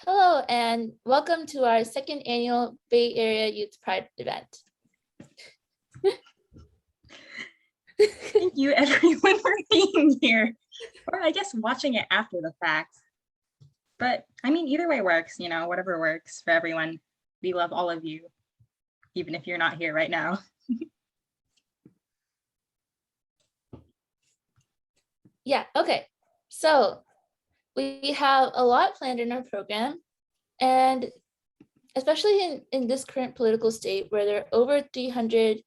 Hello, and welcome to our second annual Bay Area Youth Pride event. Thank you everyone for being here, or I guess watching it after the fact. But I mean, either way works, whatever works for everyone. We love all of you, even if you're not here right now. Yeah, okay. So we have a lot planned in our program, and especially in this current political state where there are over 300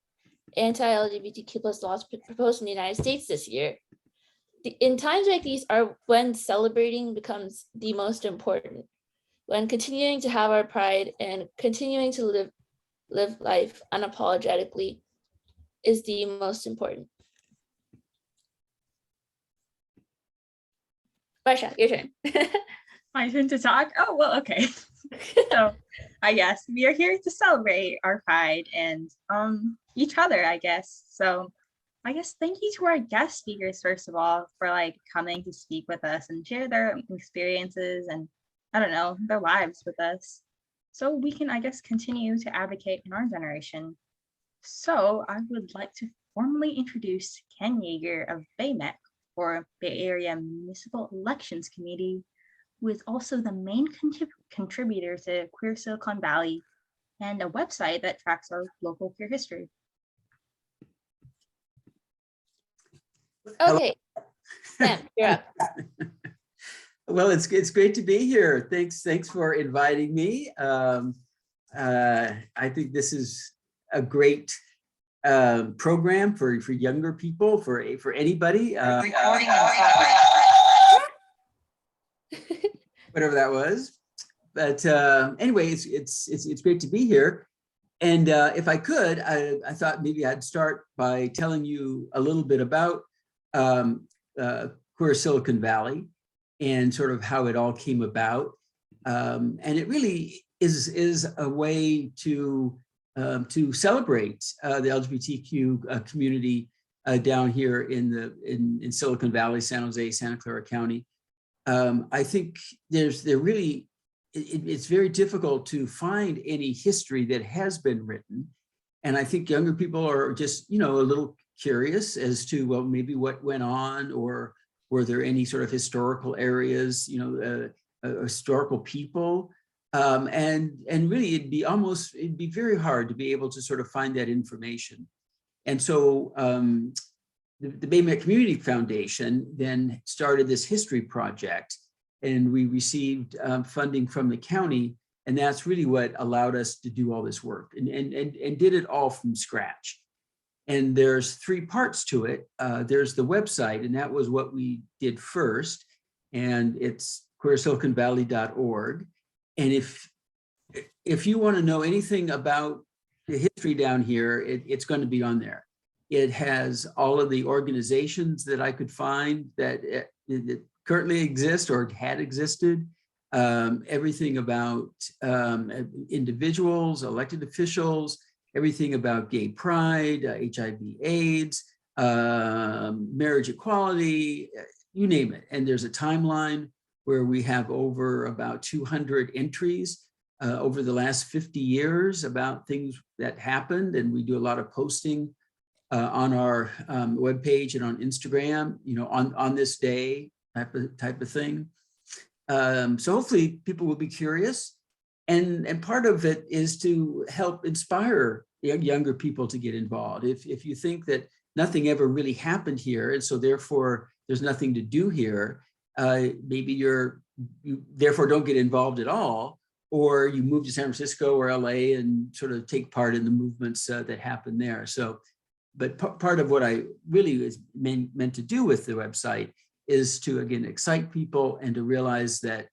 anti-LGBTQ plus laws proposed in the United States this year. In times like these are when celebrating becomes the most important, when continuing to have our pride and continuing to live life unapologetically is the most important. Marsha, your turn. My turn to talk? Oh, well, okay. So I guess we are here to celebrate our pride and each other, I guess. So I guess thank you to our guest speakers, first of all, for coming to speak with us and share their experiences and I don't know, their lives with us. So we can, I guess, continue to advocate in our generation. So I would like to formally introduce Ken Yeager of BayMEC, or Bay Area Municipal Elections Committee, who is also the main contributor to Queer Silicon Valley and a website that tracks our local queer history. Okay, Sam, you're up. Well, it's great to be here. Thanks for inviting me. I think this is a great program for younger people, for anybody. Recording whatever that was. But anyway, it's great to be here. And if I could, I thought maybe I'd start by telling you a little bit about Queer Silicon Valley and sort of how it all came about. And it really is a way to celebrate the LGBTQ community down here in Silicon Valley, San Jose, Santa Clara County. I think it's very difficult to find any history that has been written. And I think younger people are just, a little curious as to, well, maybe what went on, or were there any sort of historical areas, historical people. And really it'd be very hard to be able to sort of find that information. And so the BayMEC Community Foundation then started this history project, and we received funding from the county, and that's really what allowed us to do all this work and did it all from scratch. And there's three parts to it. There's the website, and that was what we did first, and it's queersiliconvalley.org. And if you want to know anything about the history down here, it's going to be on there. It has all of the organizations that I could find that currently exist or had existed, everything about individuals, elected officials, everything about gay pride, HIV/AIDS, marriage equality, you name it. And there's a timeline where we have over about 200 entries over the last 50 years about things that happened. And we do a lot of posting on our webpage and on Instagram, on this day type of thing. So hopefully people will be curious. And part of it is to help inspire younger people to get involved. If you think that nothing ever really happened here, and so therefore there's nothing to do here, maybe you therefore don't get involved at all, or you move to San Francisco or LA and sort of take part in the movements that happen there. So, but part of what I really was meant to do with the website is to, again, excite people and to realize that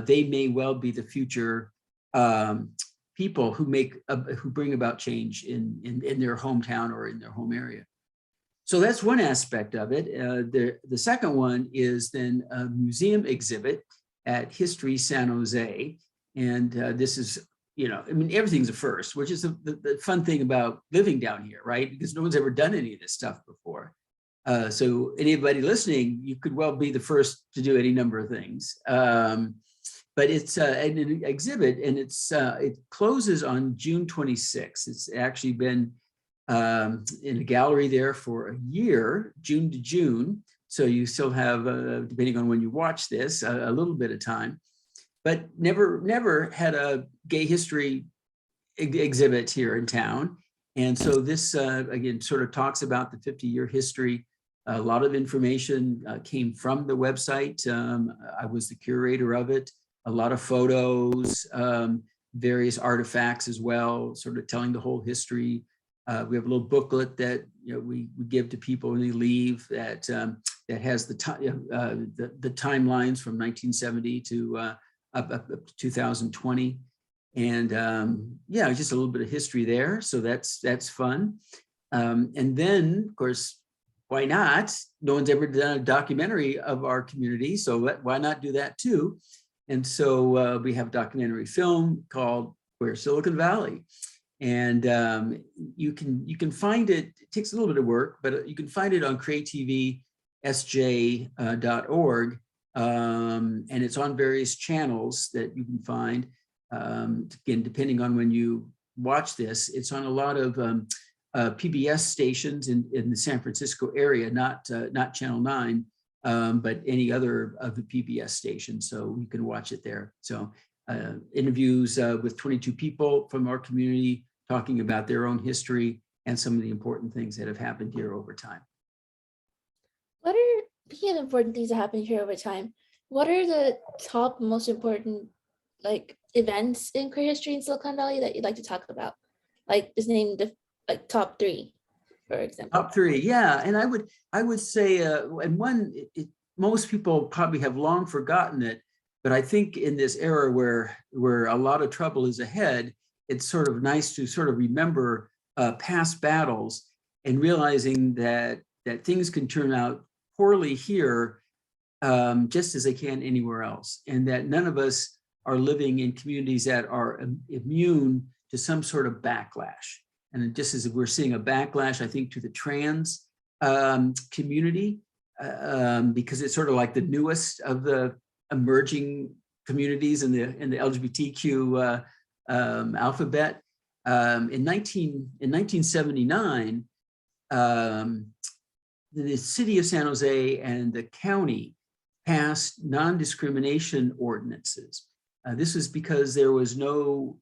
they may well be the future people who bring about change in their hometown or in their home area. So that's one aspect of it. The second one is then a museum exhibit at History San Jose. And this is, everything's a first, which is the fun thing about living down here, right? Because no one's ever done any of this stuff before. So anybody listening, you could well be the first to do any number of things. but it's an exhibit, and it closes on June 26th. It's actually been in a gallery there for a year, June to June. So you still have, depending on when you watch this, a little bit of time, but never had a gay history exhibit here in town. And so this, again, sort of talks about the 50-year history. A lot of information came from the website. I was the curator of it. A lot of photos, various artifacts as well, sort of telling the whole history. We have a little booklet that we give to people when they leave that has the timelines from 1970 to up to 2020. And yeah, just a little bit of history there. So that's fun. And then, of course, why not? No one's ever done a documentary of our community, so why not do that too? And so we have a documentary film called Where's Silicon Valley? And you can find it. It takes a little bit of work, but you can find it on creatvsj.org, and it's on various channels that you can find. Again, depending on when you watch this, it's on a lot of PBS stations in the San Francisco area, not Channel 9, but any other of the PBS stations. So you can watch it there. So interviews with 22 people from our community talking about their own history and some of the important things that have happened here over time. What are the important things that happen here over time? What are the top most important events in queer history in Silicon Valley that you'd like to talk about? Like just name the top 3, for example. Top 3, yeah. And I would say, and one, most people probably have long forgotten it, but I think in this era where a lot of trouble is ahead, it's sort of nice to sort of remember past battles and realizing that things can turn out poorly here just as they can anywhere else, and that none of us are living in communities that are immune to some sort of backlash. And just as we're seeing a backlash, I think, to the trans community, because it's sort of like the newest of the emerging communities in the LGBTQ alphabet. In 1979, the city of San Jose and the county passed non-discrimination ordinances. This was because there was no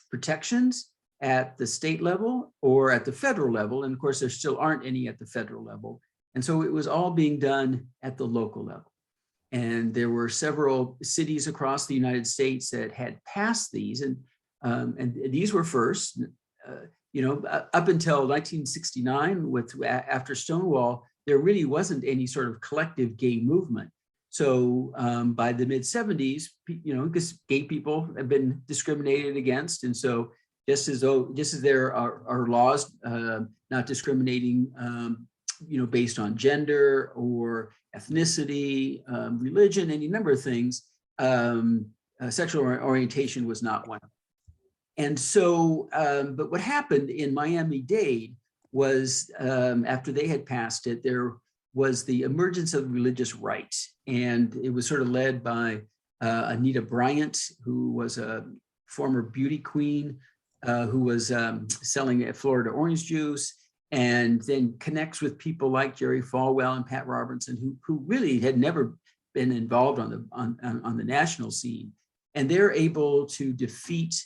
protections at the state level or at the federal level. And of course, there still aren't any at the federal level. And so it was all being done at the local level. And there were several cities across the United States that had passed these, and these were first. Up until 1969, after Stonewall, there really wasn't any sort of collective gay movement. So by the mid 70s, because gay people have been discriminated against, and so just as there are laws not discriminating, based on gender or ethnicity, religion, any number of things, sexual orientation was not one of them. And so, but what happened in Miami-Dade was after they had passed it, there was the emergence of religious right. And it was sort of led by Anita Bryant, who was a former beauty queen who was selling Florida orange juice, and then connects with people like Jerry Falwell and Pat Robertson, who really had never been involved on the national scene. And they're able to defeat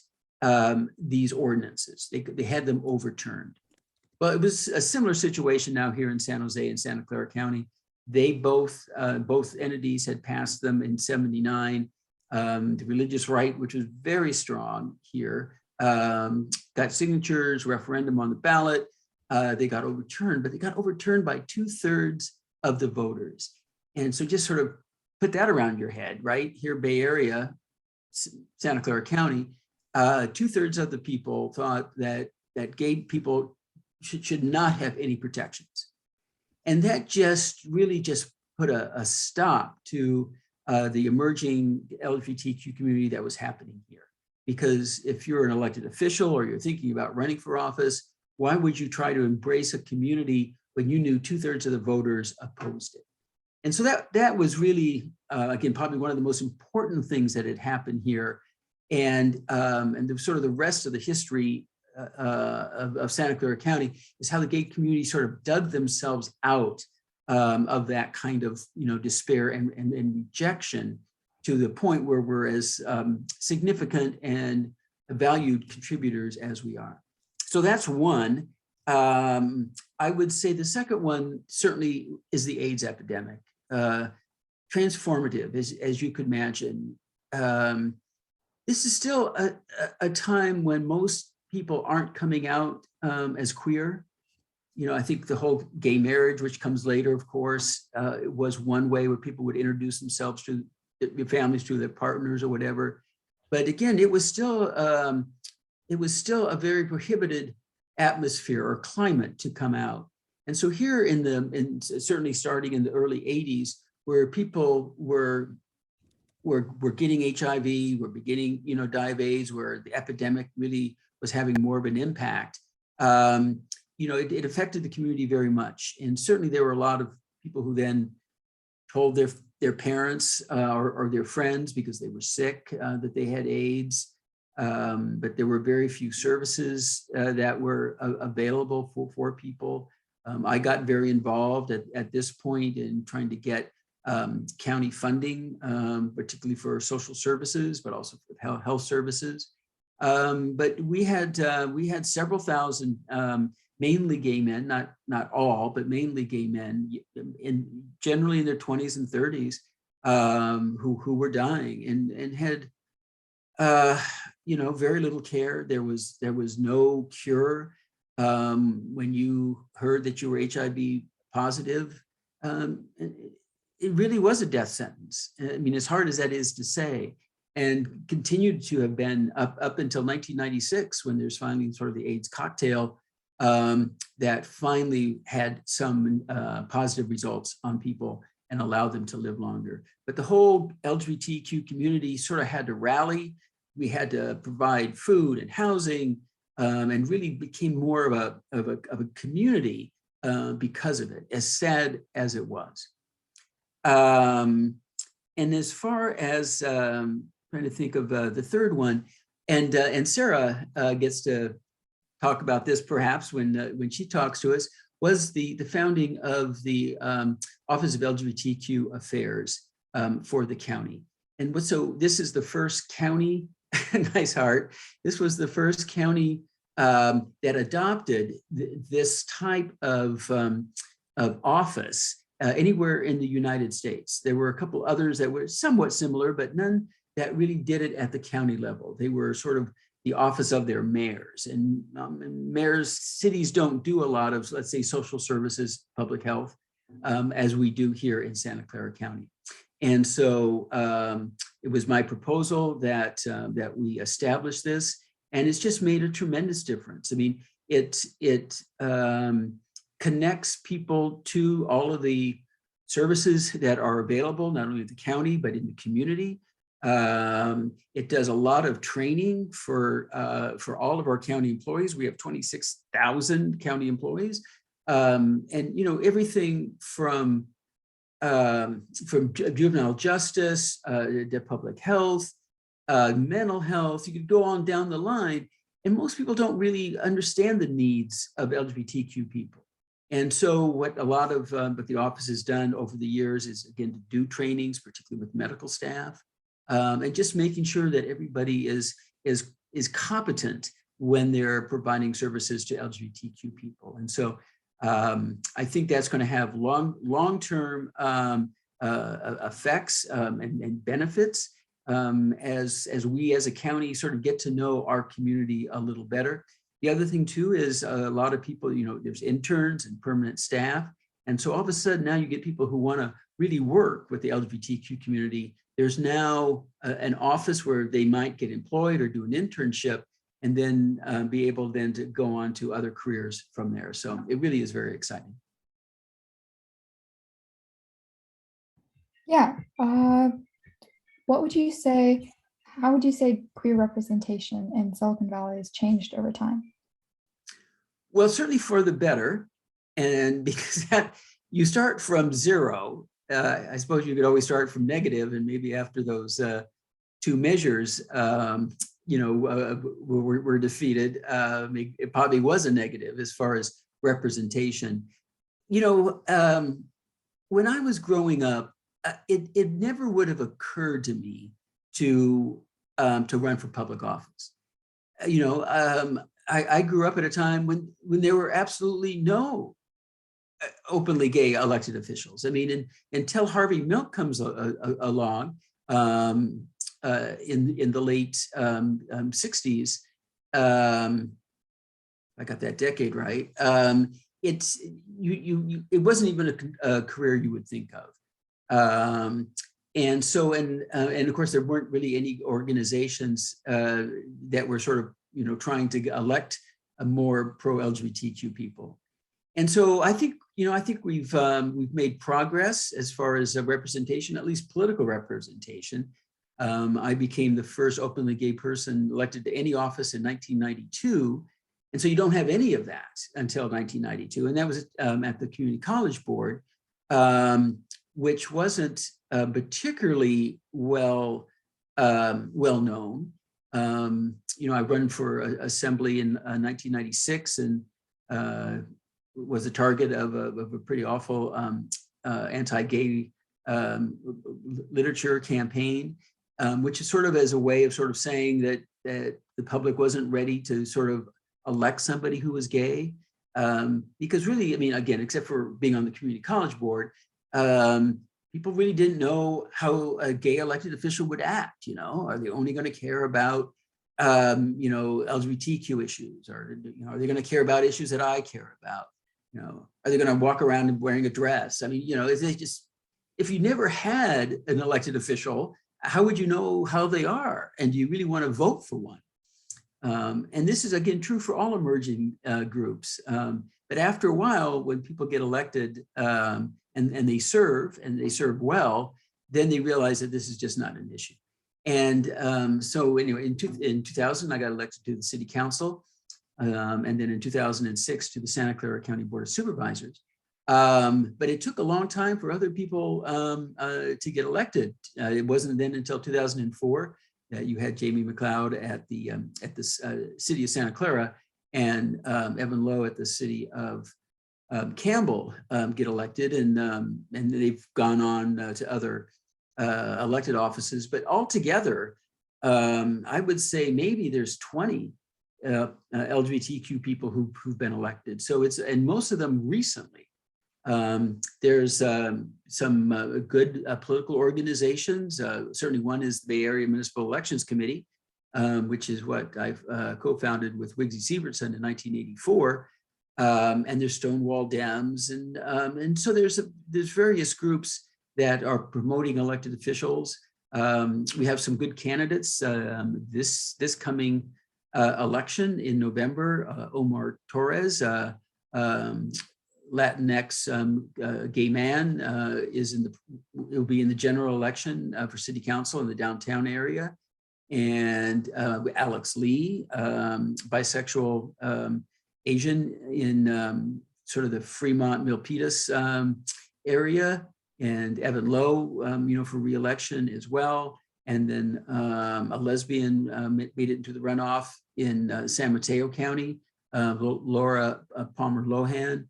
these ordinances. They had them overturned. Well, it was a similar situation now here in San Jose and Santa Clara County. They both entities had passed them in '79. The religious right, which was very strong here, got signatures, referendum on the ballot. They got overturned, but they got overturned by 2/3 of the voters. And so just sort of put that around your head, right? Here, Bay Area, Santa Clara County, 2/3 of the people thought that gay people should not have any protections. And that really just put a stop to the emerging LGBTQ community that was happening here. Because if you're an elected official or you're thinking about running for office, why would you try to embrace a community when you knew 2/3 of the voters opposed it? And so that was really, again, probably one of the most important things that had happened here. And the sort of the rest of the history of Santa Clara County is how the gay community sort of dug themselves out of that kind of, despair and rejection, to the point where we're as significant and valued contributors as we are. So that's one. I would say the second one certainly is the AIDS epidemic. Transformative, as you could imagine. This is still a time when most people aren't coming out as queer. I think the whole gay marriage, which comes later, of course, was one way where people would introduce themselves to their families, to their partners or whatever. But again, it was still a very prohibited atmosphere or climate to come out. And so here certainly starting in the early 80s, where people were getting HIV, were beginning, die of AIDS, where the epidemic really was having more of an impact. It affected the community very much. And certainly there were a lot of people who then told their parents or their friends, because they were sick, that they had AIDS. But there were very few services that were available for people. I got very involved at this point in trying to get county funding, particularly for social services, but also for health services. But we had several thousand, mainly gay men, not all, but mainly gay men, generally in their 20s and 30s, who were dying and had very little care. There was no cure. When you heard that you were HIV positive, it really was a death sentence. I mean, as hard as that is to say, and continued to have been up until 1996, when there's finally sort of the AIDS cocktail that finally had some positive results on people and allowed them to live longer. But the whole LGBTQ community sort of had to rally. We had to provide food and housing, and really became more of a community because of it, as sad as it was. And as far as trying to think of the third one, and Sarah gets to talk about this perhaps when she talks to us, was the founding of the Office of LGBTQ Affairs for the county. And so this is the first county, nice heart, this was the first county that adopted this type of office anywhere in the United States. There were a couple others that were somewhat similar, but none that really did it at the county level. They were sort of the office of their mayors, and mayors, cities don't do a lot of, let's say, social services, public health, as we do here in Santa Clara County. And so it was my proposal that we establish this, and it's just made a tremendous difference. I mean, it connects people to all of the services that are available, not only at the county, but in the community. It does a lot of training for all of our county employees. We have 26,000 county employees, and everything from juvenile justice to public health, mental health. You could go on down the line, and most people don't really understand the needs of LGBTQ people. And so what a lot of what the office has done over the years is, again, to do trainings, particularly with medical staff, and just making sure that everybody is competent when they're providing services to LGBTQ people. And so I think that's going to have long-term effects and benefits as we as a county sort of get to know our community a little better. The other thing too is a lot of people, there's interns and permanent staff. And so all of a sudden now you get people who want to really work with the LGBTQ community. There's now an office where they might get employed or do an internship, and then be able then to go on to other careers from there. So it really is very exciting. Yeah. What would you say, how would you say queer representation in Silicon Valley has changed over time? Well, certainly for the better. And because you start from zero, I suppose you could always start from negative, and maybe after those two measures, were defeated. It probably was a negative as far as representation. When I was growing up, it never would have occurred to me to run for public office. I grew up at a time when there were absolutely no openly gay elected officials. I mean, until Harvey Milk comes along in the late 60s, I got that decade right. It wasn't even a career you would think of. And of course, there weren't really any organizations that were sort of, trying to elect a more pro-LGBTQ people. And so I think we've made progress as far as representation, at least political representation. I became the first openly gay person elected to any office in 1992. And so you don't have any of that until 1992. And that was at the Community College Board, which wasn't particularly well known. I run for assembly in 1996 and was a target of a pretty awful anti-gay literature campaign, which is sort of as a way of sort of saying that the public wasn't ready to sort of elect somebody who was gay. Because really, I mean, again, except for being on the Community College Board, people really didn't know how a gay elected official would act. Are they only going to care about LGBTQ issues, or are they going to care about issues that I care about? Are they going to walk around wearing a dress? I mean, if you never had an elected official, how would you know how they are? And do you really want to vote for one? And this is, again, true for all emerging groups. But after a while, when people get elected and they serve well, then they realize that this is just not an issue. And so anyway, in 2000, I got elected to the city council. And then in 2006 to the Santa Clara County Board of Supervisors. But it took a long time for other people to get elected. It wasn't then until 2004 that you had Jamie McLeod at the city of Santa Clara and Evan Lowe at the city of Campbell get elected, and they've gone on to other elected offices. But altogether, I would say maybe there's 20 LGBTQ people who've been elected. So and most of them recently. There's some good political organizations. Certainly one is the Bay Area Municipal Elections Committee, which is what I've co-founded with Wigsy Sievertson in 1984. And there's Stonewall Dems, and so there's various groups that are promoting elected officials. We have some good candidates. This coming election in November, Omar Torres, Latinx gay man, will be in the general election for city council in the downtown area. And Alex Lee, bisexual Asian in sort of the Fremont Milpitas area, and Evan Lowe, for re-election as well. And then a lesbian made it into the runoff in San Mateo County, Laura Palmer Lohan.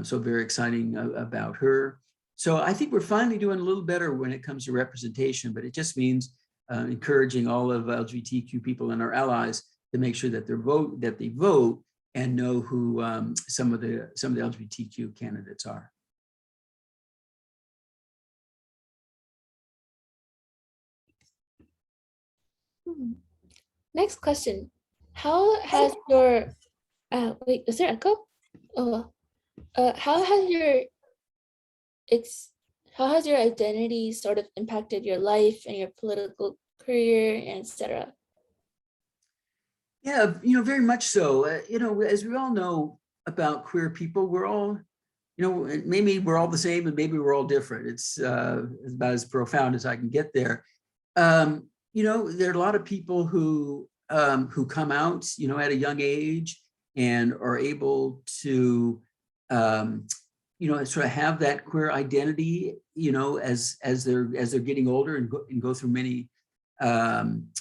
So very exciting about her. So I think we're finally doing a little better when it comes to representation, but it just means encouraging all of LGBTQ people and our allies to make sure that they vote and know who some of the LGBTQ candidates are. Next question. How has your wait, is there echo? Oh, how has your identity sort of impacted your life and your political career, and etc.? Yeah, very much so. As we all know about queer people, we're all, maybe we're all the same and maybe we're all different. It's about as profound as I can get there. There are a lot of people who come out, at a young age and are able to sort of have that queer identity, as they're getting older and go through many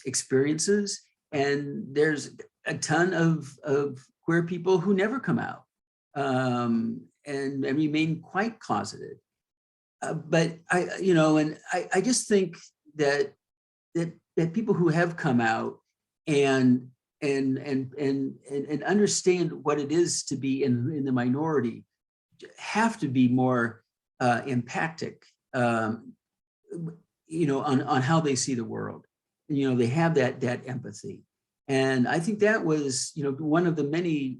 experiences. And there's a ton of queer people who never come out and remain quite closeted. But I just think that people who have come out and understand what it is to be in the minority have to be more empathic, on how they see the world. They have that empathy. And I think that was, one of the many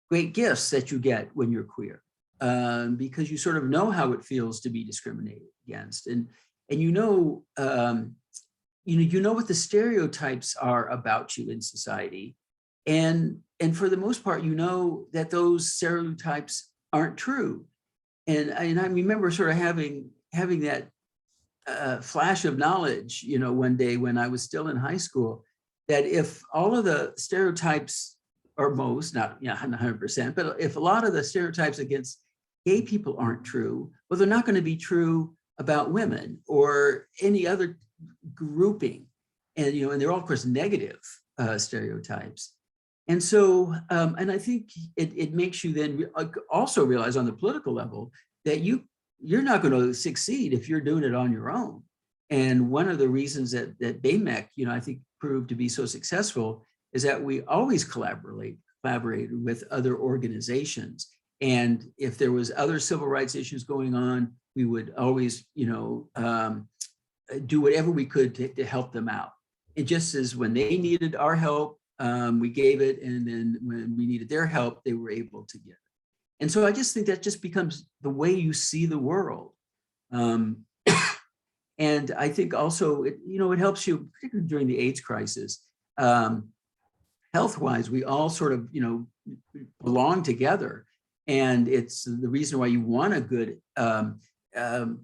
great gifts that you get when you're queer, because you sort of know how it feels to be discriminated against, and you know what the stereotypes are about you in society, and for the most part, that those stereotypes aren't true. And I remember sort of having that flash of knowledge, one day when I was still in high school, that if all of the stereotypes, or most, not 100%, but if a lot of the stereotypes against gay people aren't true, well, they're not going to be true about women or any other grouping. And, and they're all, of course, negative stereotypes. And so, and I think it makes you then also realize on the political level that you're not going to succeed if you're doing it on your own. And one of the reasons that BAMEC, I think proved to be so successful is that we always collaborated with other organizations. And if there was other civil rights issues going on, we would always, do whatever we could to help them out. It just as when they needed our help, we gave it. And then when we needed their help, they were able to give it. And so I just think that just becomes the way you see the world. And I think also, it helps you, particularly during the AIDS crisis, health-wise, we all sort of, belong together. And it's the reason why you want a good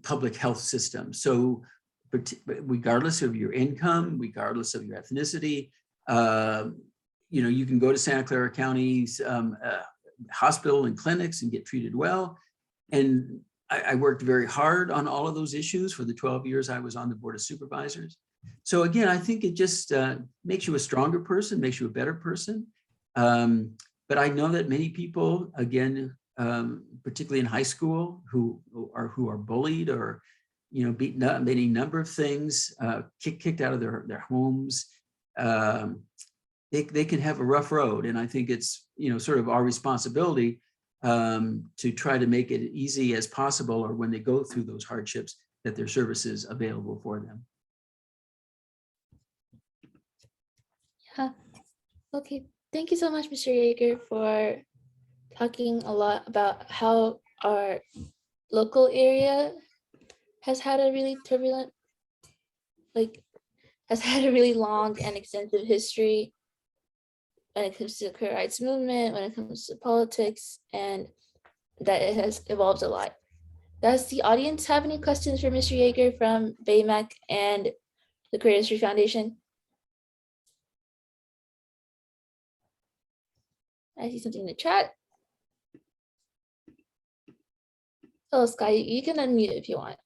public health system. So regardless of your income, regardless of your ethnicity, you can go to Santa Clara County's hospital and clinics and get treated well. And I worked very hard on all of those issues for the 12 years I was on the Board of Supervisors. So again, I think it just makes you a stronger person, makes you a better person. But I know that many people, again, particularly in high school, who are bullied or beaten up, any number of things, kicked out of their homes, they can have a rough road. And I think it's sort of our responsibility to try to make it easy as possible, or when they go through those hardships, that their services available for them. Yeah. Okay. Thank you so much, Mr. Yeager, for talking a lot about how our local area has had a really turbulent, has had a really long and extensive history when it comes to the queer rights movement, when it comes to politics, and that it has evolved a lot. Does the audience have any questions for Mr. Yeager from BAMEC and the Queer History Foundation? I see something in the chat. Oh, Sky, you can unmute if you want.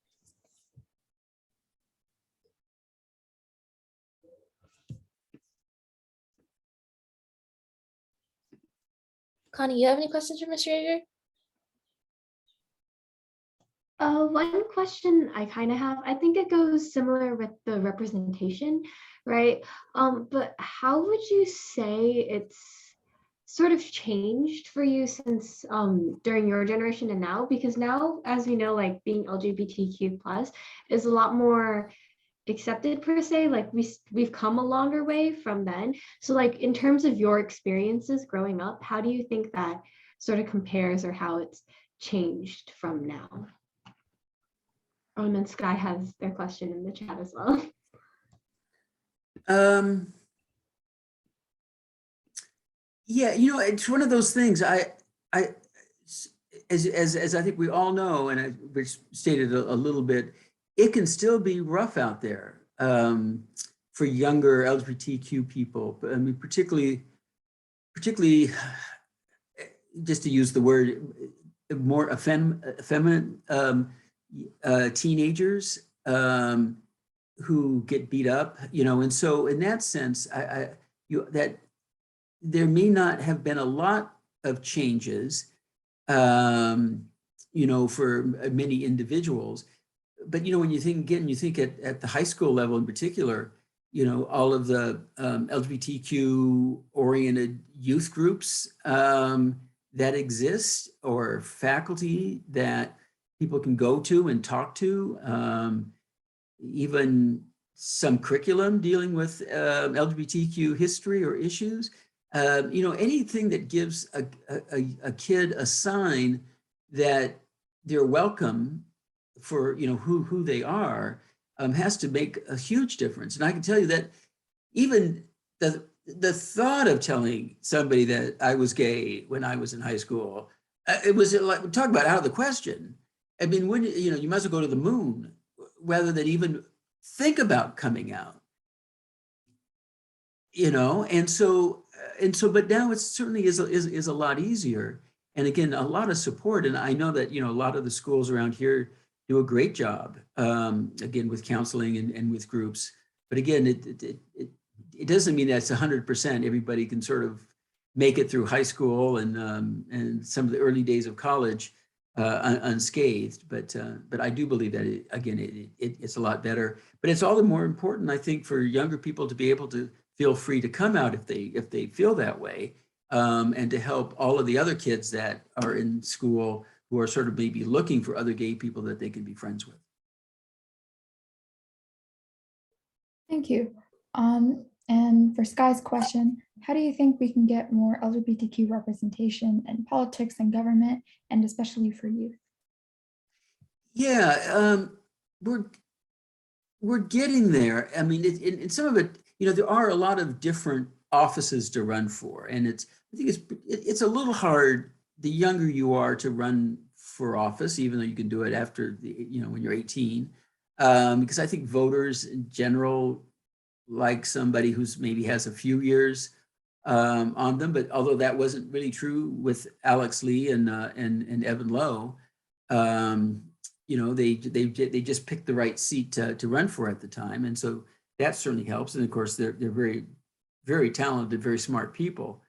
Connie, you have any questions for Mr. Yeager? One question I kind of have, I think it goes similar with the representation, right? But how would you say it's sort of changed for you since during your generation and now? Because now, as we know, like being LGBTQ plus is a lot more accepted per se, like we've come a longer way from then. So like in terms of your experiences growing up, how do you think that sort of compares, or how it's changed from now? And then Sky has their question in the chat as well. Yeah, it's one of those things. As I think we all know, and I stated a little bit, it can still be rough out there for younger LGBTQ people. I mean, particularly, just to use the word, more effeminate teenagers who get beat up, and so in that sense, that there may not have been a lot of changes, for many individuals. But, when you think, again, you think at the high school level in particular, all of the LGBTQ oriented youth groups that exist, or faculty that people can go to and talk to, even some curriculum dealing with LGBTQ history or issues, anything that gives a kid a sign that they're welcome for who they are, has to make a huge difference. And I can tell you that even the thought of telling somebody that I was gay when I was in high school, it was like, talk about out of the question. I mean, when you might as well go to the moon rather than even think about coming out. And so, but now it certainly is a lot easier. And again, a lot of support. And I know that, a lot of the schools around here do a great job, again, with counseling and with groups. But again, it doesn't mean that's 100%. Everybody can sort of make it through high school and some of the early days of college unscathed. But I do believe that, it's a lot better. But it's all the more important, I think, for younger people to be able to feel free to come out if they feel that way, and to help all of the other kids that are in school who are sort of maybe looking for other gay people that they can be friends with. Thank you. And for Sky's question, how do you think we can get more LGBTQ representation in politics and government, and especially for youth? Yeah, we're getting there. I mean, in some of it, there are a lot of different offices to run for, and I think it's a little hard the younger you are to run for office, even though you can do it after when you're 18, because I think voters in general like somebody who's maybe has a few years on them. But although that wasn't really true with Alex Lee and Evan Lowe, they just picked the right seat to run for at the time, and so that certainly helps. And of course, they're very, very talented, very smart people.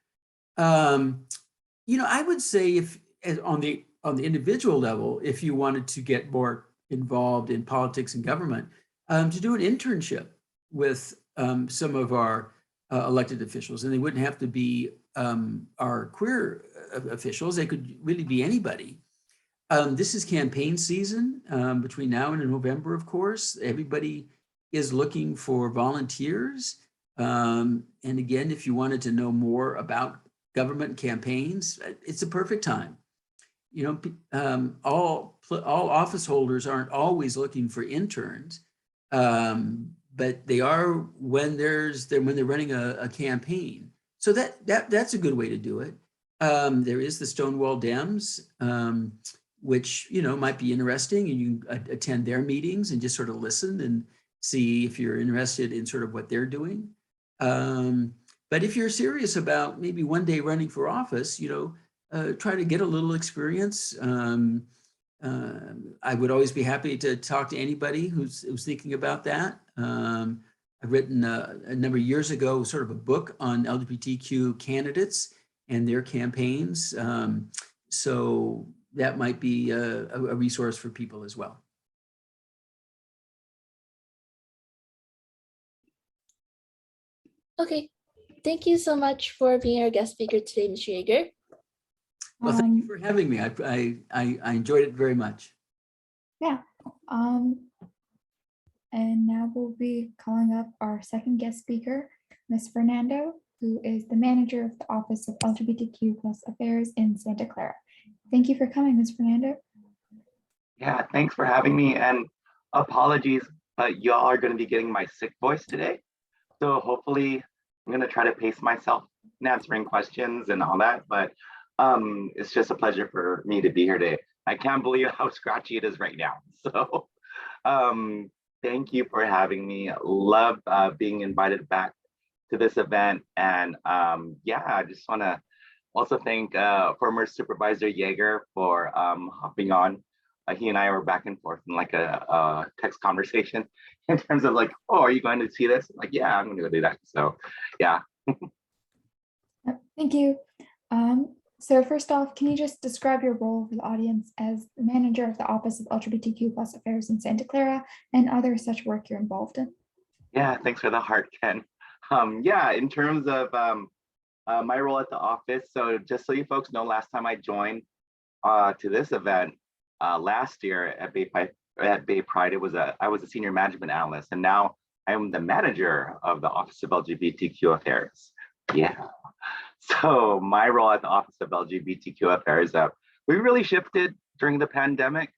I would say if on the individual level, if you wanted to get more involved in politics and government, to do an internship with some of our elected officials, and they wouldn't have to be our queer officials. They could really be anybody. This is campaign season between now and in November, of course. Everybody is looking for volunteers. And again, if you wanted to know more about government campaigns, it's a perfect time. All office holders aren't always looking for interns, but they are when they're running a campaign. So that's a good way to do it. There is the Stonewall Dems, which might be interesting, and you can attend their meetings and just sort of listen and see if you're interested in sort of what they're doing. But if you're serious about maybe one day running for office, try to get a little experience. I would always be happy to talk to anybody who's thinking about that. I've written a number of years ago sort of a book on LGBTQ candidates and their campaigns. So that might be a resource for people as well. Okay, thank you so much for being our guest speaker today, Mr. Yeager. Well, thank you for having me. I enjoyed it very much. Yeah. And now we'll be calling up our second guest speaker, Ms. Fernando, who is the manager of the Office of LGBTQ+ Affairs in Santa Clara. Thank you for coming, Ms. Fernando. Yeah, thanks for having me, and apologies, but y'all are going to be getting my sick voice today. So hopefully I'm going to try to pace myself in answering questions and all that, but it's just a pleasure for me to be here today. I can't believe how scratchy it is right now. So thank you for having me. Love being invited back to this event. And yeah, I just want to also thank former Supervisor Yeager for hopping on. He and I were back and forth in like a text conversation in terms of like, oh, are you going to see this? Like, yeah, I'm going to go do that. So, yeah. Thank you. So first off, can you just describe your role for the audience as the manager of the Office of LGBTQ plus affairs in Santa Clara and other such work you're involved in? Yeah, thanks for the heart, Ken. Yeah, in terms of my role at the office, so just so you folks know, last time I joined to this event last year at Bay Pride, I was a senior management analyst, and now I am the manager of the Office of LGBTQ Affairs. Yeah. So my role at the Office of LGBTQ Affairs, we really shifted during the pandemic.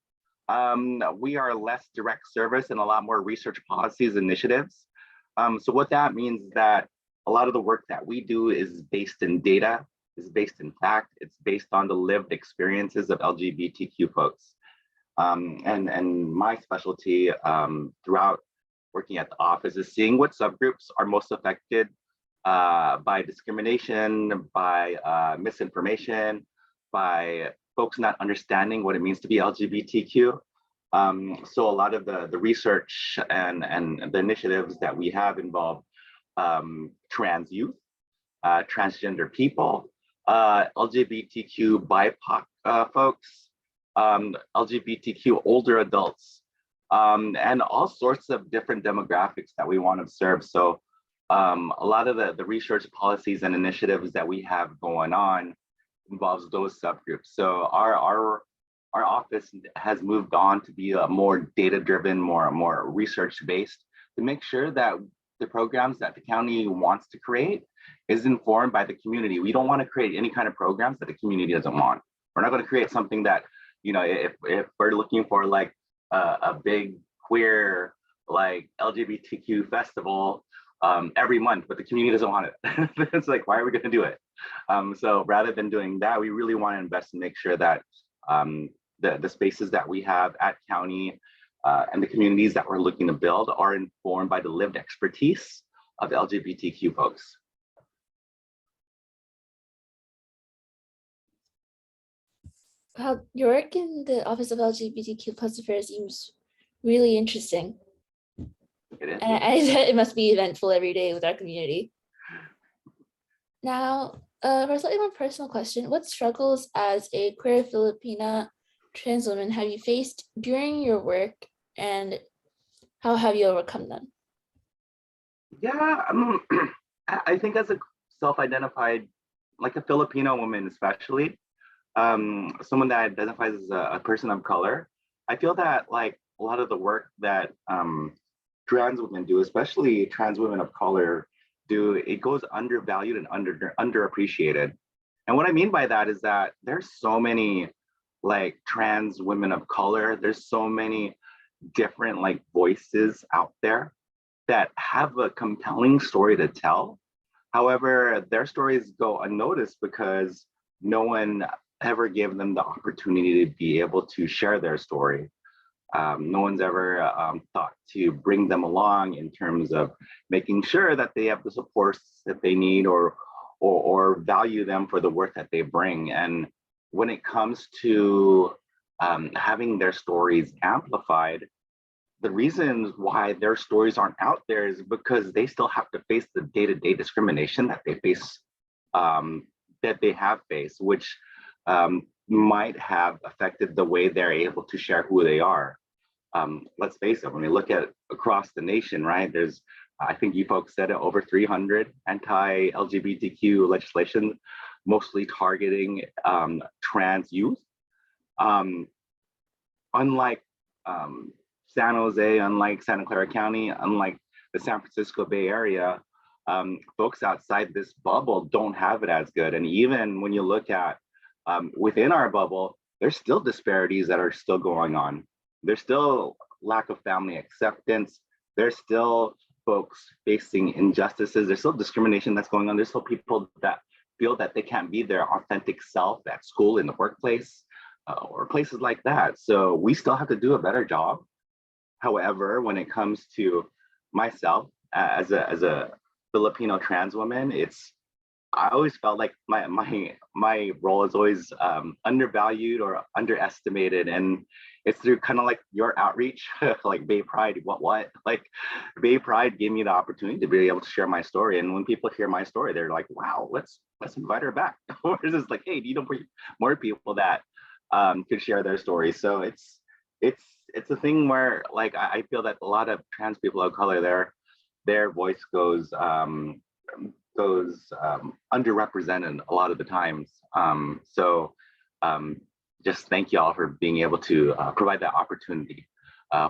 We are less direct service and a lot more research policies initiatives. So what that means is that a lot of the work that we do is based in data, is based in fact, it's based on the lived experiences of LGBTQ folks. And my specialty throughout working at the office is seeing what subgroups are most affected by discrimination, by misinformation, by folks not understanding what it means to be LGBTQ. So a lot of the research and the initiatives that we have involve trans youth, transgender people, LGBTQ BIPOC folks, LGBTQ older adults, and all sorts of different demographics that we want to serve. So a lot of the research policies and initiatives that we have going on involves those subgroups. So our office has moved on to be a more data-driven, more research-based, to make sure that the programs that the county wants to create is informed by the community. We don't want to create any kind of programs that the community doesn't want. We're not going to create something that, you know, if we're looking for like a big queer like LGBTQ festival every month, but the community doesn't want it. It's like, why are we going to do it? So rather than doing that, we really want to invest and make sure that the spaces that we have at county and the communities that we're looking to build are informed by the lived expertise of LGBTQ folks. Wow, your work in the Office of LGBTQ plus affairs seems really interesting. It is. And I bet it must be eventful every day with our community. Now, for a slightly more personal question, what struggles as a queer Filipina trans woman have you faced during your work, and how have you overcome them? Yeah, I think as a self-identified, like a Filipino woman especially, someone that identifies as a person of color, I feel that like a lot of the work that trans women do, especially trans women of color do, it goes undervalued and underappreciated. And what I mean by that is that there's so many like trans women of color, there's so many different like voices out there that have a compelling story to tell. However, their stories go unnoticed because no one ever gave them the opportunity to be able to share their story. No one's ever thought to bring them along in terms of making sure that they have the supports that they need or value them for the work that they bring. And when it comes to having their stories amplified, the reasons why their stories aren't out there is because they still have to face the day-to-day discrimination that they face, that they have faced, which might have affected the way they're able to share who they are. Let's face it, when we look at across the nation, right, there's, I think you folks said it, over 300 anti-LGBTQ legislation, mostly targeting trans youth. Unlike San Jose, unlike Santa Clara County, unlike the San Francisco Bay Area, folks outside this bubble don't have it as good. And even when you look at within our bubble, there's still disparities that are still going on. There's still lack of family acceptance. There's still folks facing injustices. There's still discrimination that's going on. There's still people that feel that they can't be their authentic self at school, in the workplace, or places like that. So we still have to do a better job. However, when it comes to myself as a Filipino trans woman, it's I always felt like my role is always undervalued or underestimated, and it's through kind of like your outreach, like Bay Pride. What like Bay Pride gave me the opportunity to be able to share my story, and when people hear my story, they're like, "Wow, let's invite her back," or it's just like, "Hey, do you know more people that could share their stories?" So it's it's a thing where like I feel that a lot of trans people of color, their voice goes underrepresented a lot of the times. So just thank you all for being able to provide that opportunity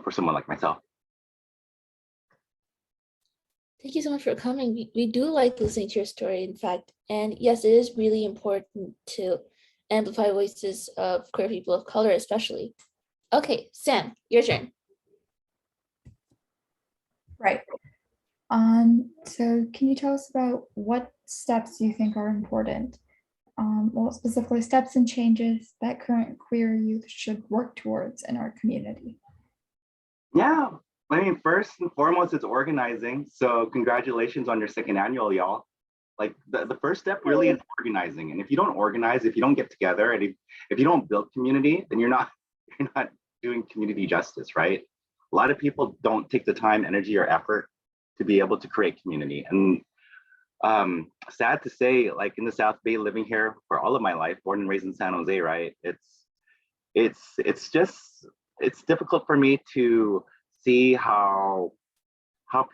for someone like myself. Thank you so much for coming. We do like listening to your story, in fact. And yes, it is really important to amplify voices of queer people of color, especially. Okay, Sam, your turn. Right. So can you tell us about what steps you think are important? Well, specifically steps and changes that current queer youth should work towards in our community. Yeah, I mean, first and foremost, it's organizing. So congratulations on your second annual, y'all. Like the first step really is organizing. And if you don't organize, if you don't get together, and if you don't build community, then you're not doing community justice, right? A lot of people don't take the time, energy, or effort to be able to create community. And sad to say, like in the South Bay, living here for all of my life, born and raised in San Jose, right? It's just it's difficult for me to see how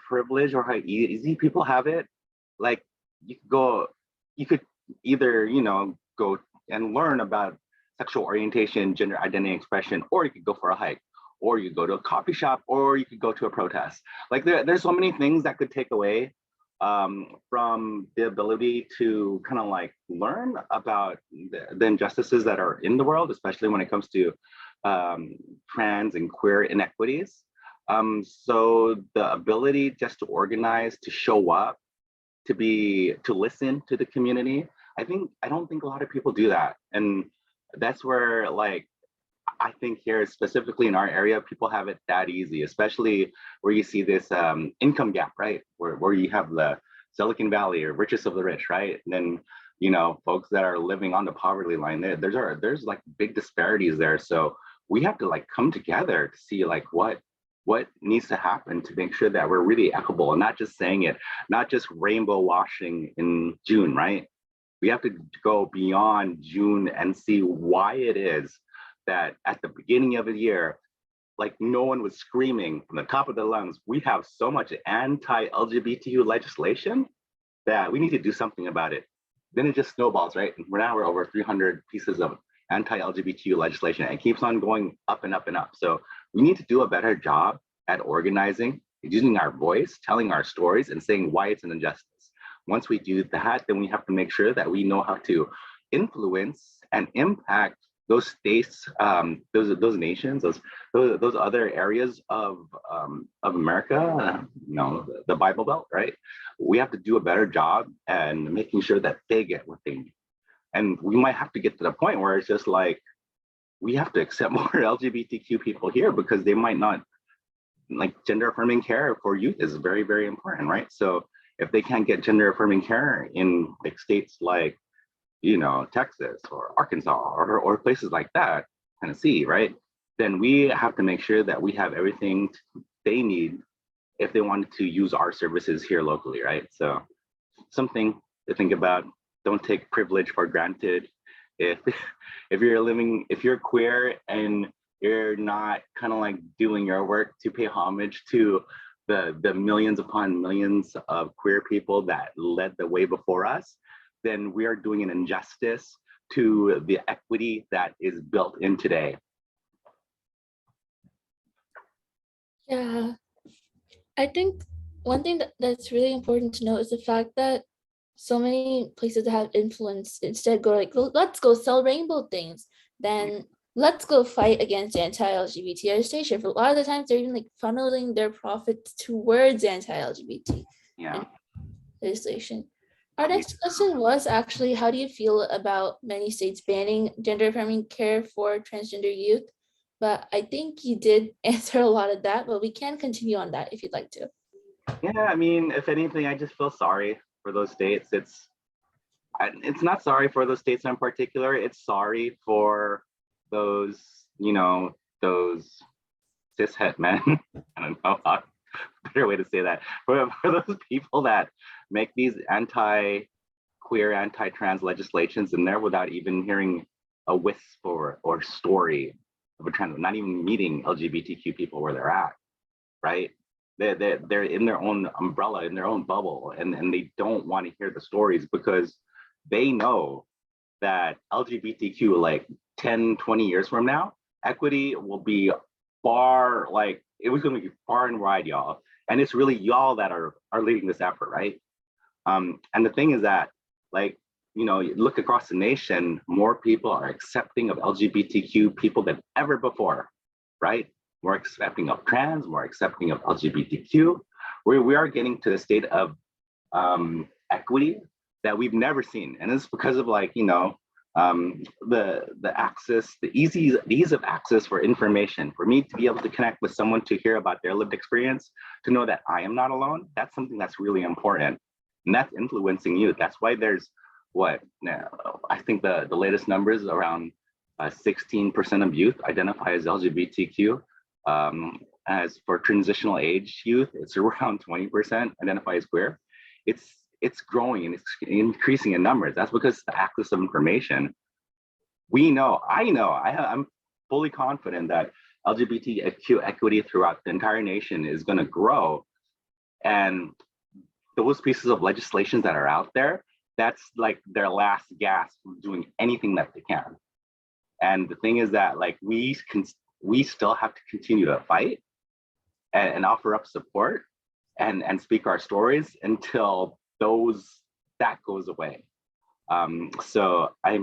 privileged or how easy people have it. Like you could either go and learn about sexual orientation, gender identity expression, or you could go for a hike, or you go to a coffee shop, or you could go to a protest. Like there's so many things that could take away from the ability to kind of like learn about the injustices that are in the world, especially when it comes to trans and queer inequities. So the ability just to organize, to show up, to listen to the community, I don't think a lot of people do that. And that's where like I think here, specifically in our area, people have it that easy, especially where you see this income gap, right? Where you have the Silicon Valley or richest of the rich, right? And then, folks that are living on the poverty line, there's like big disparities there. So we have to like come together to see like what needs to happen to make sure that we're really equitable and not just saying it, not just rainbow washing in June, right? We have to go beyond June and see why it is that at the beginning of the year, like no one was screaming from the top of their lungs, we have so much anti-LGBTQ legislation that we need to do something about it. Then it just snowballs, right? And we're over 300 pieces of anti-LGBTQ legislation, and it keeps on going up and up and up. So we need to do a better job at organizing, using our voice, telling our stories, and saying why it's an injustice. Once we do that, then we have to make sure that we know how to influence and impact those states, those nations, those other areas of America, the Bible Belt, right? We have to do a better job and making sure that they get what they need. And we might have to get to the point where it's just like, we have to accept more LGBTQ people here because they might not, like gender affirming care for youth is very, very important, right? So if they can't get gender affirming care in like states like, Texas or Arkansas or places like that, Tennessee, right? Then we have to make sure that we have everything they need if they wanted to use our services here locally, right? So something to think about. Don't take privilege for granted. If you're queer and you're not kind of like doing your work to pay homage to the millions upon millions of queer people that led the way before us, then we are doing an injustice to the equity that is built in today. Yeah, I think one thing that's really important to know is the fact that so many places that have influence instead go like, well, let's go sell rainbow things, then let's go fight against anti-LGBT legislation. For a lot of the times, they're even like funneling their profits towards anti-LGBT legislation. Our next question was actually, how do you feel about many states banning gender affirming care for transgender youth? But I think you did answer a lot of that, but we can continue on that if you'd like to. Yeah, I mean, if anything, I just feel sorry for those states. it's not sorry for those states in particular. It's sorry for those, you know, those cishet men. I don't know how better way to say that. For those people that make these anti-queer, anti-trans legislations in there without even hearing a wisp or story of a trans, not even meeting LGBTQ people where they're at, right? They're in their own umbrella, in their own bubble, and they don't want to hear the stories because they know that LGBTQ, like 10, 20 years from now, equity will be far, like, it was going to be far and wide, y'all. And it's really y'all that are leading this effort, right? And the thing is that, like, you know, you look across the nation, more people are accepting of LGBTQ people than ever before, right? More accepting of trans, more accepting of LGBTQ. We are getting to the state of equity that we've never seen. And it's because of, like, you know, the access, the ease of access for information, for me to be able to connect with someone to hear about their lived experience, to know that I am not alone. That's something that's really important. And that's influencing youth. That's why there's what now, I think the latest numbers around 16% of youth identify as LGBTQ. As for transitional age youth, it's around 20% identify as queer. It's growing and it's increasing in numbers. That's because the access of information. I'm fully confident that LGBTQ equity throughout the entire nation is going to grow. And those pieces of legislation that are out there, that's like their last gasp of doing anything that they can. And the thing is that, like, we still have to continue to fight and offer up support and speak our stories until that goes away. So I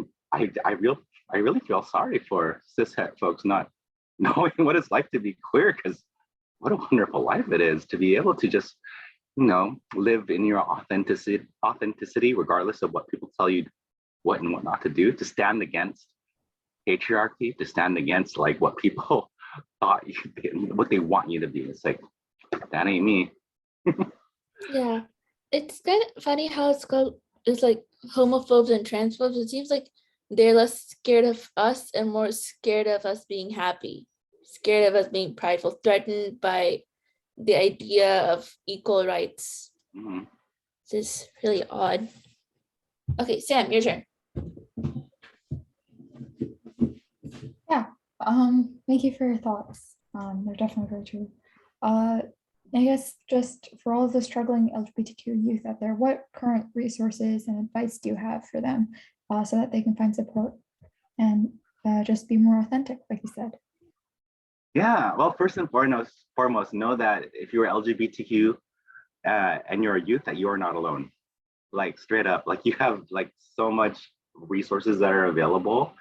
really feel sorry for cishet folks not knowing what it's like to be queer, because what a wonderful life it is to be able to just, you know, live in your authenticity, regardless of what people tell you what and what not to do, to stand against patriarchy, to stand against, like, what people thought what they want you to be. It's like, that ain't me. Yeah, it's kind of funny how it's like homophobes and transphobes. It seems like they're less scared of us and more scared of us being happy, scared of us being prideful, threatened by the idea of equal rights. Mhm. This is really odd. Okay, Sam, your turn. Thank you for your thoughts. They're definitely very true. I guess just for all of the struggling LGBTQ youth out there, what current resources and advice do you have for them so that they can find support and just be more authentic, like you said? Yeah, well, first and foremost, know that if you're LGBTQ and you're a youth, that you are not alone. Like, straight up, like, you have, like, so much resources that are available.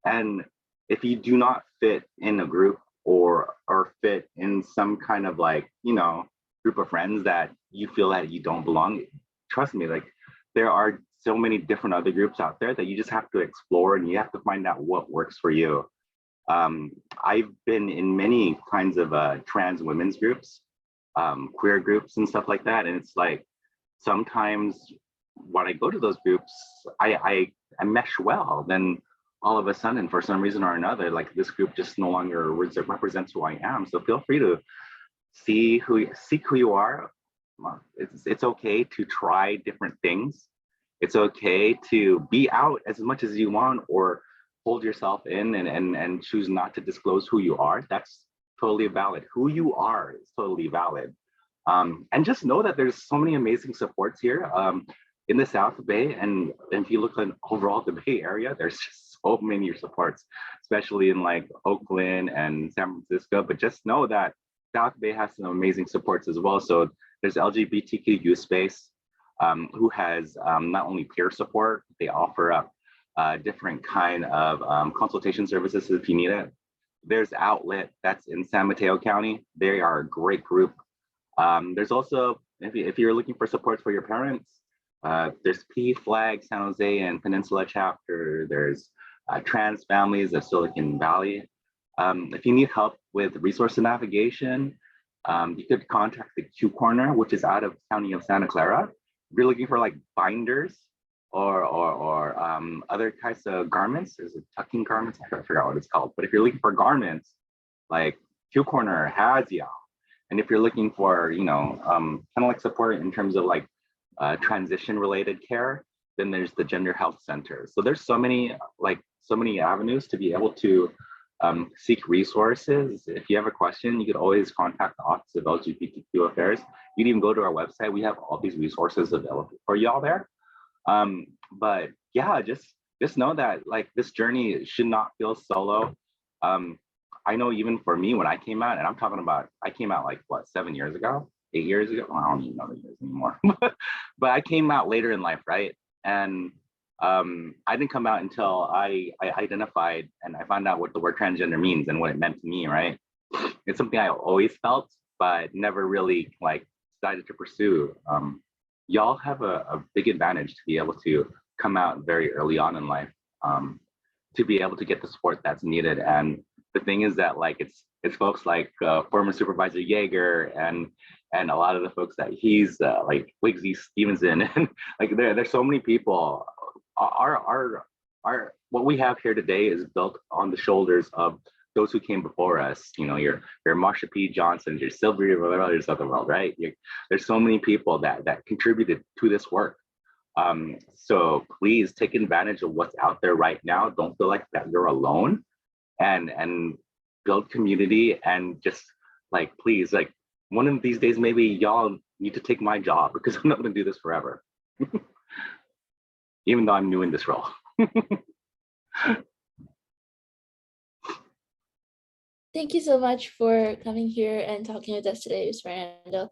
And if you do not fit in a group or fit in some kind of, like, you know, group of friends that you feel that you don't belong, trust me, like, there are so many different other groups out there that you just have to explore, and you have to find out what works for you. I've been in many kinds of trans women's groups, queer groups and stuff like that. And it's like, sometimes when I go to those groups, I mesh well. Then all of a sudden, for some reason or another, like, this group just no longer represents who I am. So feel free to seek who you are. It's okay to try different things. It's okay to be out as much as you want, or hold yourself in and choose not to disclose who you are. That's totally valid. Who you are is totally valid. And just know that there's so many amazing supports here in the South Bay. And if you look at overall the Bay Area, there's just so many supports, especially in, like, Oakland and San Francisco. But just know that South Bay has some amazing supports as well. So there's LGBTQ youth space, who has not only peer support, they offer up different kind of consultation services if you need it. There's Outlet, that's in San Mateo County. They are a great group. There's also, if you're looking for support for your parents, there's PFLAG San Jose and Peninsula chapter. There's Trans Families of Silicon Valley. If you need help with resource and navigation, you could contact the Q Corner, which is out of County of Santa Clara. If you're looking for, like, binders, other types of garments. Is it tucking garments? I forgot what it's called. But if you're looking for garments, like Q Corner has y'all. And if you're looking for, kind of like support in terms of like transition related care, then there's the Gender Health Center. So there's so many avenues to be able to seek resources. If you have a question, you could always contact the Office of LGBTQ Affairs. You can even go to our website. We have all these resources available for y'all there. But yeah, just know that like this journey should not feel solo. I know even for me when I came out, and I'm talking about, I came out like what, 7 years ago, 8 years ago? Well, I don't even know the years anymore. But I came out later in life, right? And I didn't come out until I identified and I found out what the word transgender means and what it meant to me, right? It's something I always felt, but never really like decided to pursue. Y'all have a big advantage to be able to come out very early on in life, to be able to get the support that's needed. And the thing is that like it's folks like former Supervisor Yeager and a lot of the folks that he's like Wigsy Stevenson and like there's so many people. Our what we have here today is built on the shoulders of those who came before us. Your Marsha P. Johnson, your Sylvia Rivera's of the world, right? There's so many people that contributed to this work. So please take advantage of what's out there right now. Don't feel like that you're alone, and build community, and just like, please, like one of these days, maybe y'all need to take my job because I'm not gonna do this forever. Even though I'm new in this role. Thank you so much for coming here and talking with us today, Ms. Miranda.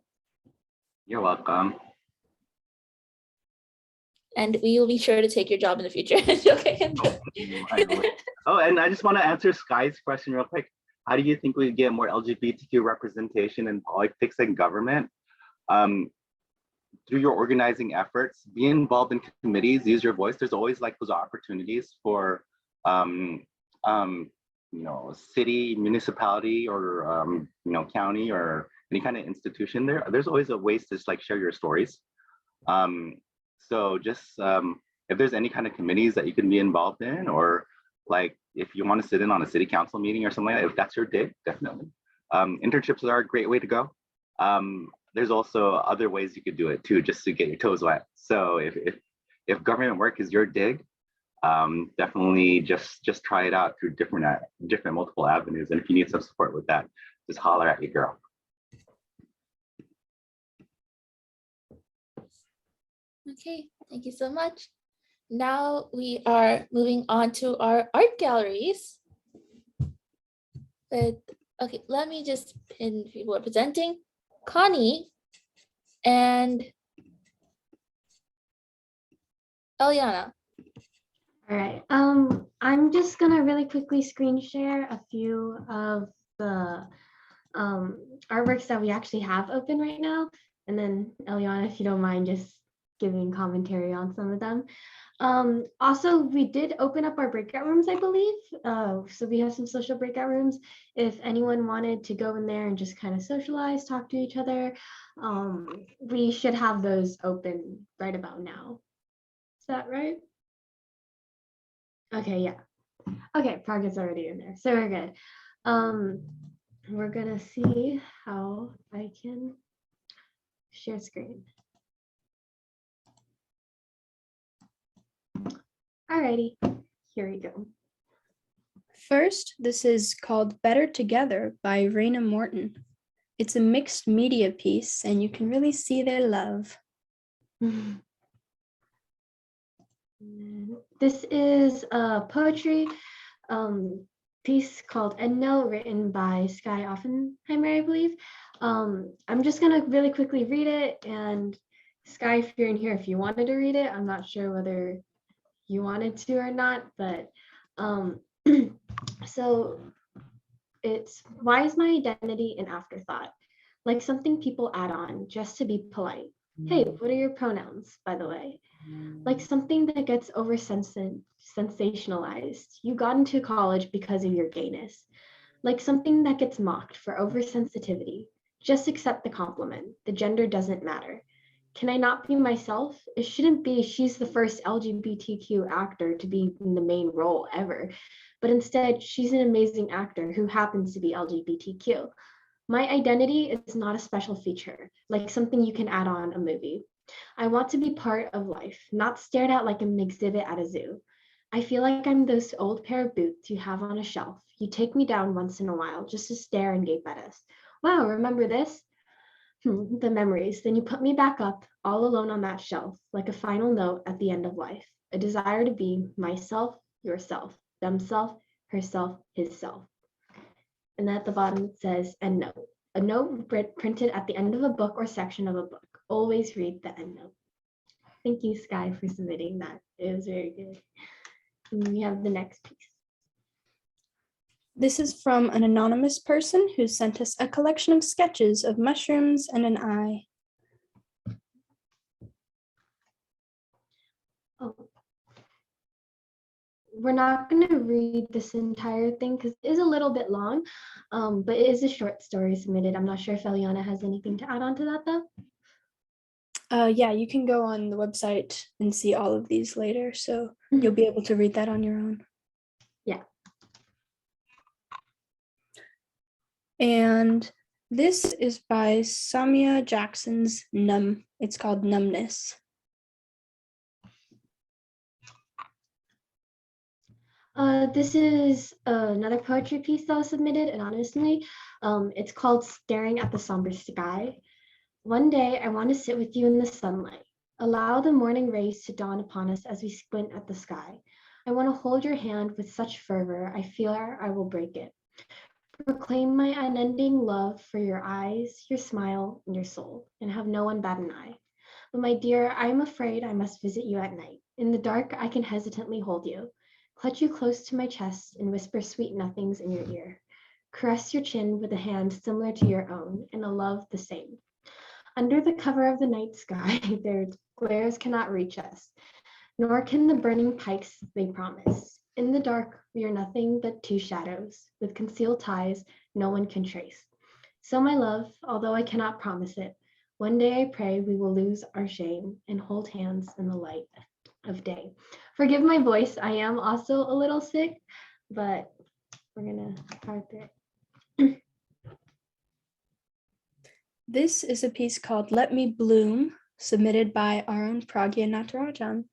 You're welcome. And we will be sure to take your job in the future. Okay. Oh, and I just want to answer Sky's question real quick. How do you think we get more LGBTQ representation in politics and government? Through your organizing efforts, be involved in committees, use your voice. There's always like those opportunities for city, municipality, or county, or any kind of institution. There's always a ways to just like share your stories. So just if there's any kind of committees that you can be involved in, or like if you want to sit in on a city council meeting or something like that, if that's your dig, definitely. Internships are a great way to go. There's also other ways you could do it too, just to get your toes wet. So if government work is your dig, definitely just try it out through different multiple avenues. And if you need some support with that, just holler at your girl. Okay, thank you so much. Now we are moving on to our art galleries. But okay, let me just pin people are presenting. Connie and Eliana. All right. I'm just gonna really quickly screen share a few of the artworks that we actually have open right now, and then Eliana, if you don't mind, just giving commentary on some of them. Also, we did open up our breakout rooms, I believe. So we have some social breakout rooms. If anyone wanted to go in there and just kind of socialize, talk to each other, we should have those open right about now. Is that right? Okay, yeah. Okay, Parker's already in there, so we're good. We're gonna see how I can share screen. Alrighty, here we go. First, this is called Better Together by Raina Morton. It's a mixed media piece and you can really see their love. This is a poetry piece called Endno, written by Sky Offenheimer, I believe. I'm just gonna really quickly read it, and Sky, if you're in here, if you wanted to read it, I'm not sure whether you wanted to or not, but so it's, why is my identity an afterthought? Like something people add on just to be polite. Hey, what are your pronouns, by the way? Like something that gets over sensationalized. You got into college because of your gayness. Like something that gets mocked for oversensitivity. Just accept the compliment. The gender doesn't matter. Can I not be myself? It shouldn't be she's the first LGBTQ actor to be in the main role ever, but instead she's an amazing actor who happens to be LGBTQ. My identity is not a special feature, like something you can add on a movie. I want to be part of life, not stared at like an exhibit at a zoo. I feel like I'm those old pair of boots you have on a shelf. You take me down once in a while just to stare and gape at us. Wow, remember this? The memories. Then you put me back up, all alone on that shelf, like a final note at the end of life. A desire to be myself, yourself, themself, herself, hisself. And at the bottom it says end note. A note printed at the end of a book or section of a book. Always read the end note. Thank you, Sky, for submitting that. It was very good. And we have the next piece. This is from an anonymous person who sent us a collection of sketches of mushrooms and an eye. Oh. We're not going to read this entire thing because it is a little bit long, but it is a short story submitted. I'm not sure if Eliana has anything to add on to that, though. Yeah, you can go on the website and see all of these later, so you'll be able to read that on your own. Yeah. And this is by Samia Jackson's Numb. It's called Numbness. This is another poetry piece that was submitted anonymously. It's called Staring at the Somber Sky. One day, I want to sit with you in the sunlight. Allow the morning rays to dawn upon us as we squint at the sky. I want to hold your hand with such fervor, I fear I will break it. Proclaim my unending love for your eyes, your smile, and your soul, and have no one bat an eye. But my dear, I am afraid I must visit you at night. In the dark, I can hesitantly hold you, clutch you close to my chest, and whisper sweet nothings in your ear. Caress your chin with a hand similar to your own, and a love the same. Under the cover of the night sky, their glares cannot reach us, nor can the burning pikes they promise. In the dark, we are nothing but two shadows, with concealed ties no one can trace. So, my love, although I cannot promise it, one day I pray we will lose our shame and hold hands in the light of day. Forgive my voice, I am also a little sick, but we're gonna start it. This is a piece called Let Me Bloom, submitted by our own Pragya Natarajan.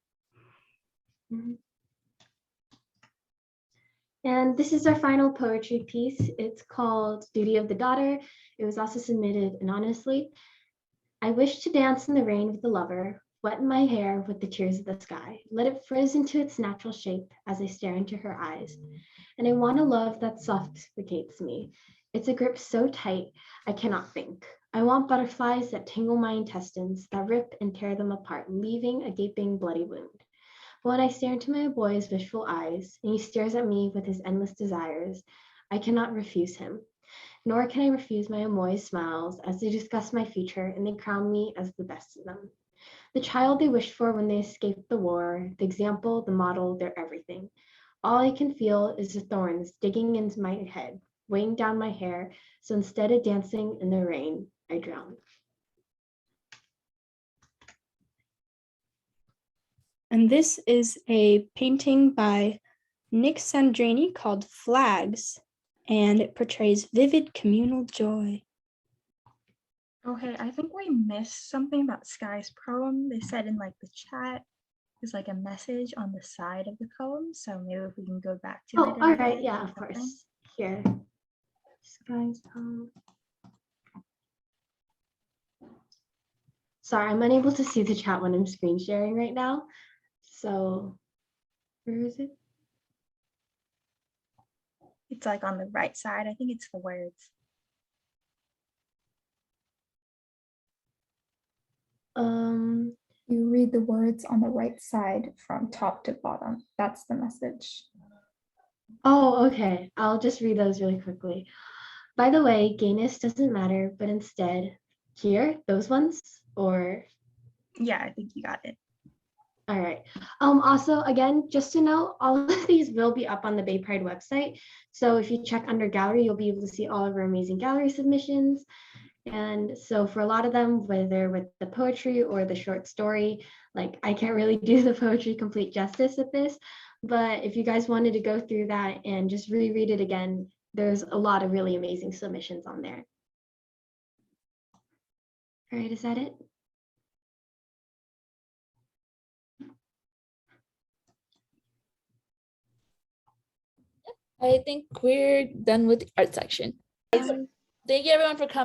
And this is our final poetry piece. It's called Duty of the Daughter. It was also submitted anonymously. I wish to dance in the rain with a lover, wet my hair with the tears of the sky. Let it frizz into its natural shape as I stare into her eyes. And I want a love that suffocates me. It's a grip so tight, I cannot think. I want butterflies that tingle my intestines, that rip and tear them apart, leaving a gaping, bloody wound. But when I stare into my boy's wishful eyes, and he stares at me with his endless desires, I cannot refuse him. Nor can I refuse my Amoy's smiles as they discuss my future and they crown me as the best of them. The child they wished for when they escaped the war, the example, the model, their everything. All I can feel is the thorns digging into my head, weighing down my hair, so instead of dancing in the rain, I drown. And this is a painting by Nick Sandrini called Flags, and it portrays vivid communal joy. Okay, I think we missed something about Sky's poem. They said in like the chat, there's like a message on the side of the poem. So maybe if we can go back to it. Oh, all right, yeah, of course. Here. Sky's poem. Sorry, I'm unable to see the chat when I'm screen sharing right now. So, where is it? It's like on the right side. I think it's the words. You read the words on the right side from top to bottom. That's the message. Oh, okay. I'll just read those really quickly. By the way, gayness doesn't matter, but instead, here, those ones, or? Yeah, I think you got it. All right. Also, again, just to note, all of these will be up on the Bay Pride website. So if you check under gallery, you'll be able to see all of our amazing gallery submissions. And so for a lot of them, whether with the poetry or the short story, like I can't really do the poetry complete justice with this, but if you guys wanted to go through that and just reread it again, there's a lot of really amazing submissions on there. All right, is that it? I think we're done with the art section. Thank you everyone for coming.